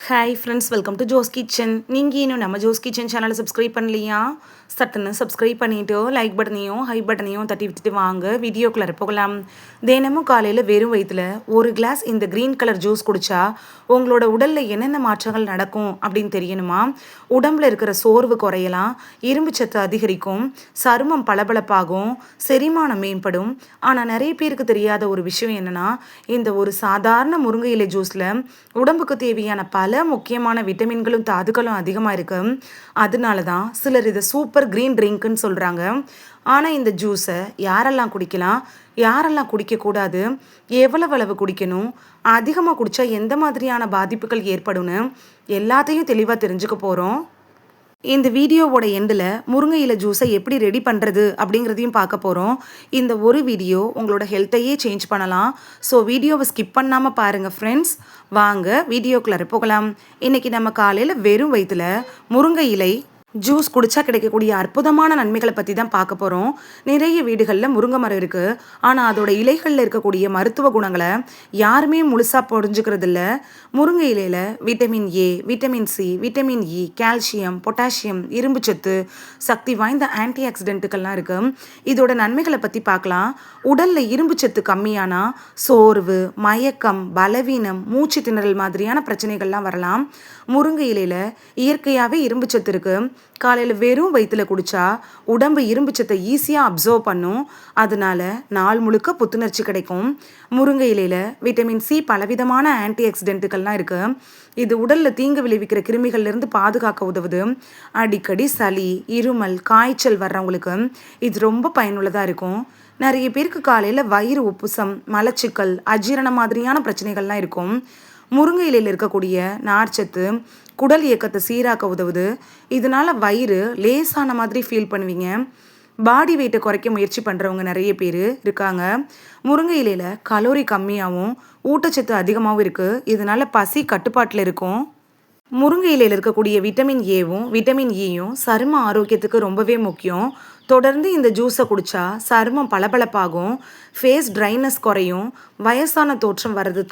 Hi friends, welcome to Jo's kitchen. நீங்கள் இன்னும் நம்ம ஜோஸ் கிச்சன் சேனலை சப்ஸ்கிரைப் பண்ணலையா? சட்டுன்னு சப்ஸ்கிரைப் பண்ணிவிட்டு லைக் பட்டனையும் ஹை பட்டனையும் தட்டி விட்டுட்டு வாங்க வீடியோக்குள்ளே போகலாம். தினமும் காலையில் வெறும் வயிற்றில் ஒரு கிளாஸ் இந்த க்ரீன் கலர் ஜூஸ் குடித்தா உங்களோட உடலில் என்னென்ன மாற்றங்கள் நடக்கும் அப்படின்னு தெரியணுமா? உடம்பில் இருக்கிற சோர்வு குறையலாம், இரும்பு சத்து அதிகரிக்கும், சருமம் பளபளப்பாகும், செரிமானம் மேம்படும். ஆனால் நிறைய பேருக்கு தெரியாத ஒரு விஷயம் என்னென்னா, இந்த ஒரு சாதாரண முருங்கை இலை ஜூஸில் உடம்புக்கு தேவையான பல முக்கியமான விட்டமின்களும் தாதுக்களும் அதிகமாக இருக்கு. அதனால தான் சிலர் இதை சூப்பர் க்ரீன் ட்ரிங்க்னு சொல்கிறாங்க. ஆனால் இந்த ஜூஸை யாரெல்லாம் குடிக்கலாம், யாரெல்லாம் குடிக்கக்கூடாது, எவ்வளவு குடிக்கணும், அதிகமாக குடித்தா எந்த மாதிரியான பாதிப்புகள் ஏற்படும்னு எல்லாத்தையும் தெளிவாக தெரிஞ்சுக்க போகிறோம். இந்த வீடியோவோட எண்டில் முருங்கை இலை ஜூஸை எப்படி ரெடி பண்ணுறது அப்படிங்கிறதையும் பார்க்க போகிறோம். இந்த ஒரு வீடியோ உங்களோட ஹெல்த்தையே சேஞ்ச் பண்ணலாம். ஸோ வீடியோவை ஸ்கிப் பண்ணாமல் பாருங்கள் ஃப்ரெண்ட்ஸ். வாங்க வீடியோக்குள்ளே போகலாம். இன்றைக்கி நம்ம காலையில் வெறும் வயிற்றில் முருங்கை இலை ஜூஸ் குடித்தா கிடைக்கக்கூடிய அற்புதமான நன்மைகளை பற்றி தான் பார்க்க போகிறோம். நிறைய வீடுகளில் முருங்கை மரம் இருக்குது. ஆனால் அதோட இலைகளில் இருக்கக்கூடிய மருத்துவ குணங்களை யாருமே முழுசாக புரிஞ்சுக்கிறது இல்லை. முருங்கை இலையில் vitamin A, vitamin C, vitamin E, calcium, potassium, இரும்புச்சத்து, சக்தி வாய்ந்த ஆன்டி ஆக்சிடென்ட்டுகள்லாம் இருக்குது. இதோட நன்மைகளை பற்றி பார்க்கலாம். உடலில் இரும்புச்சத்து கம்மியானா சோர்வு, மயக்கம், பலவீனம், மூச்சு திணறல் மாதிரியான பிரச்சனைகள்லாம் வரலாம். முருங்கை இலையில் இயற்கையாகவே இரும்புச்சத்து இருக்குது. காலையில் வெறும் வயிற்றில் குடித்தா உடம்பு இரும்புச்சத்தை ஈஸியாக அப்சர்வ் பண்ணும். அதனால நாள் முழுக்க புத்துணர்ச்சி கிடைக்கும். முருங்கை இலையில் விட்டமின் சி பலவிதமான ஆன்டி ஆக்சிடென்ட்டுகள்லாம் இருக்குது. இது உடலில் தீங்கு விளைவிக்கிற கிருமிகள்லேருந்து பாதுகாக்க உதவுது. அடிக்கடி சளி, இருமல், காய்ச்சல் வர்றவங்களுக்கு இது ரொம்ப பயனுள்ளதாக இருக்கும். நிறைய பேருக்கு காலையில் வயிறு உப்புசம், மலச்சிக்கல், அஜீரணம் மாதிரியான பிரச்சனைகள்லாம் இருக்கும். முருங்கை இலையில் இருக்கக்கூடிய நார்ச்சத்து குடல் இயக்கத்தை சீராக்க உதவுது. இதனால் வயிறு லேசான மாதிரி ஃபீல் பண்ணுவீங்க. பாடி வெயிட்டை குறைக்க முயற்சி பண்ணுறவங்க நிறைய பேர் இருக்காங்க. முருங்கை இலையில் கலோரி கம்மியாகவும் ஊட்டச்சத்து அதிகமாகவும் இருக்குது. இதனால் பசி கட்டுப்பாட்டில் இருக்கும். முருங்கை இலையில் இருக்கக்கூடிய விட்டமின் ஏவும் விட்டமின் ஈயும் சரும ஆரோக்கியத்துக்கு ரொம்பவே முக்கியம். தொடர்ந்து இந்த ஜூஸை குடித்தா சருமம் பளபளப்பாகும், ஃபேஸ் ட்ரைனஸ் குறையும், வயசான தோற்றம் வர்றது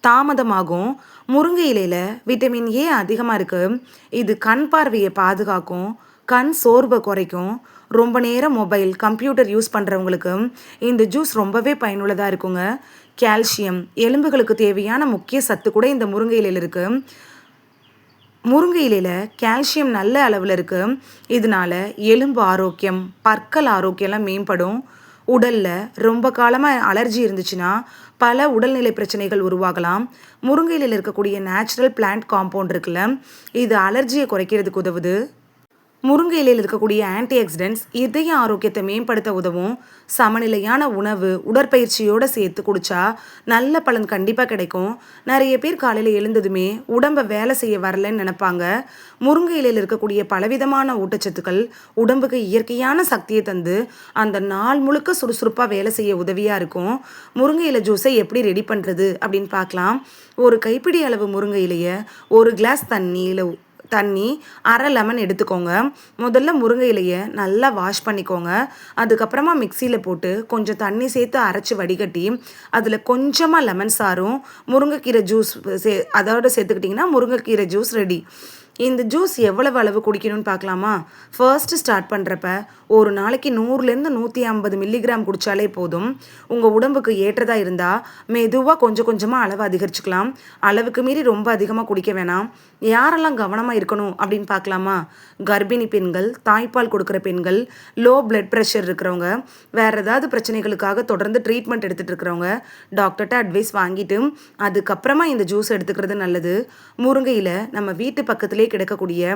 தாமதமாகும். முருங்கை இலையில் விட்டமின் ஏ அதிகமாக இருக்குது. இது கண் பார்வையை பாதுகாக்கும், கண் சோர்வை குறைக்கும். ரொம்ப நேரம் மொபைல், கம்ப்யூட்டர் யூஸ் பண்ணுறவங்களுக்கு இந்த ஜூஸ் ரொம்பவே பயனுள்ளதாக இருக்குங்க. கால்சியம், எலும்புகளுக்கு தேவையான முக்கிய சத்து கூட இந்த முருங்கை இலையில் இருக்குது. முருங்கை இலையில் கால்சியம் நல்ல அளவில் இருக்குது. இதனால் எலும்பு ஆரோக்கியம், பற்கள் ஆரோக்கியம்லாம் மேம்படும். உடலில் ரொம்ப காலமாக அலர்ஜி இருந்துச்சுன்னா பல உடல்நிலை பிரச்சனைகள் உருவாகலாம். முருங்கை இலையில் இருக்கக்கூடிய நேச்சுரல் பிளான்ட் காம்பவுண்ட் இருக்குல்ல, இது அலர்ஜியை குறைக்கிறதுக்கு உதவுது. முருங்கை இலையில் இருக்கக்கூடிய ஆன்டி ஆக்சிடென்ட்ஸ் இதய ஆரோக்கியத்தை மேம்படுத்த உதவும். சமநிலையான உணவு, உடற்பயிற்சியோடு சேர்த்து குடித்தா நல்ல பலன் கண்டிப்பாக கிடைக்கும். நிறைய பேர் காலையில் எழுந்ததுமே உடம்பை வேலை செய்ய வரலன்னு நினைப்பாங்க. முருங்கை இலையில் இருக்கக்கூடிய பலவிதமான ஊட்டச்சத்துக்கள் உடம்புக்கு இயற்கையான சக்தியை தந்து அந்த நாள் முழுக்க சுறுசுறுப்பாக வேலை செய்ய உதவியாக இருக்கும். முருங்கை இலை ஜூஸை எப்படி ரெடி பண்ணுறது அப்படின்னு பார்க்கலாம். ஒரு கைப்பிடி அளவு முருங்கை இலையை ஒரு கிளாஸ் தண்ணி அரை லெமன் எடுத்துக்கோங்க. முதல்ல முருங்கை இலையை நல்லா வாஷ் பண்ணிக்கோங்க. அதுக்கப்புறமா மிக்சியில் போட்டு கொஞ்சம் தண்ணி சேர்த்து அரைச்சி வடிகட்டி அதில் கொஞ்சமாக லெமன் சாரும் முருங்கைக்கீரை ஜூஸ் அதோட சேர்த்துக்கிட்டிங்கன்னா முருங்கைக்கீரை ஜூஸ் ரெடி. இந்த ஜூஸ் எவ்வளவு அளவு குடிக்கணும்னு பார்க்கலாமா? ஃபர்ஸ்ட்டு ஸ்டார்ட் பண்ணுறப்ப ஒரு நாளைக்கு 100லேருந்து 150 மில்லிகிராம் குடித்தாலே போதும். உங்கள் உடம்புக்கு ஏற்றதாக இருந்தால் மெதுவாக கொஞ்சம் கொஞ்சமாக அளவு அதிகரிச்சுக்கலாம். அளவுக்கு மீறி ரொம்ப அதிகமாக குடிக்க வேணாம். யாரெல்லாம் கவனமாக இருக்கணும் அப்படின்னு பார்க்கலாமா? கர்ப்பிணி பெண்கள், தாய்ப்பால் கொடுக்குற பெண்கள், லோ பிளட் ப்ரெஷர் இருக்கிறவங்க, வேறு ஏதாவது பிரச்சனைகளுக்காக தொடர்ந்து ட்ரீட்மெண்ட் எடுத்துகிட்டு இருக்கிறவங்க டாக்டர்கிட்ட அட்வைஸ் வாங்கிட்டு அதுக்கப்புறமா இந்த ஜூஸ் எடுத்துக்கிறது நல்லது. முருங்கையில் நம்ம வீட்டு பக்கத்துலேயே கிடைக்கக்கூடிய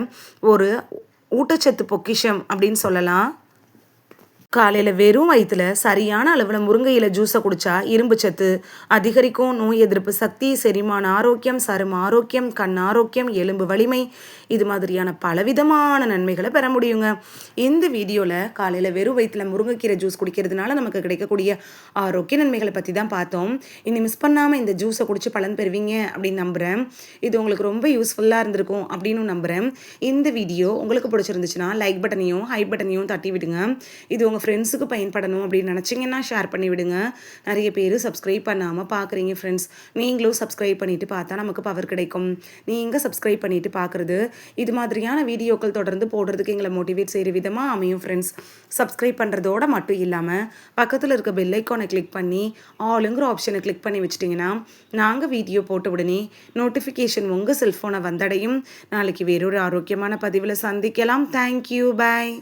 ஒரு ஊட்டச்சத்து பொக்கிஷம் அப்படின்னு சொல்லலாம். காலையில் வெறும் வயிற்றில் சரியான அளவில் முருங்கை இலை ஜூஸை குடித்தா இரும்பு சத்து அதிகரிக்கும், நோய் எதிர்ப்பு சக்தி, செரிமான ஆரோக்கியம், சரும ஆரோக்கியம், கண் ஆரோக்கியம், எலும்பு வலிமை, இது மாதிரியான பலவிதமான நன்மைகளை பெற முடியுங்க. இந்த வீடியோவில் காலையில் வெறும் வயிற்றில் முருங்கைக்கீரை ஜூஸ் குடிக்கிறதுனால நமக்கு கிடைக்கக்கூடிய ஆரோக்கிய நன்மைகளை பற்றி தான் பார்த்தோம். இனி மிஸ் பண்ணாமல் இந்த ஜூஸை குடித்து பலன் பெறுவீங்க அப்படின்னு நம்புகிறேன். இது உங்களுக்கு ரொம்ப யூஸ்ஃபுல்லாக இருந்திருக்கும் அப்படின்னு நம்புகிறேன். இந்த வீடியோ உங்களுக்கு பிடிச்சிருந்துச்சுன்னா லைக் பட்டனையும் ஹை பட்டனையும் தட்டி விடுங்க. இது உங்கள் ஃப்ரெண்ட்ஸுக்கு பயன்படணும் அப்படின்னு நினச்சிங்கன்னா ஷேர் பண்ணி விடுங்க. நிறைய பேர் சப்ஸ்கிரைப் பண்ணாமல் பார்க்குறீங்க ஃப்ரெண்ட்ஸ். நீங்களும் சப்ஸ்கிரைப் பண்ணிவிட்டு பார்த்தா நமக்கு பவர் கிடைக்கும். நீங்கள் சப்ஸ்கிரைப் பண்ணிவிட்டு பார்க்குறது இது மாதிரியான வீடியோக்கள் தொடர்ந்து போடுறதுக்கு எங்களை மோட்டிவேட் செய்கிற விதமாக அமையும் ஃப்ரெண்ட்ஸ். சப்ஸ்கிரைப் பண்ணுறதோட மட்டும் இல்லாமல் பக்கத்தில் இருக்க பெல் ஐக்கானை கிளிக் பண்ணி ஆளுங்கிற ஆப்ஷனை கிளிக் பண்ணி வச்சிட்டிங்கன்னா நாங்கள் வீடியோ போட்ட உடனே நோட்டிஃபிகேஷன் உங்கள் செல்ஃபோனை வந்தடையும். நாளைக்கு வேறொரு ஆரோக்கியமான பதிவில் சந்திக்கலாம். தேங்க்யூ, பாய்.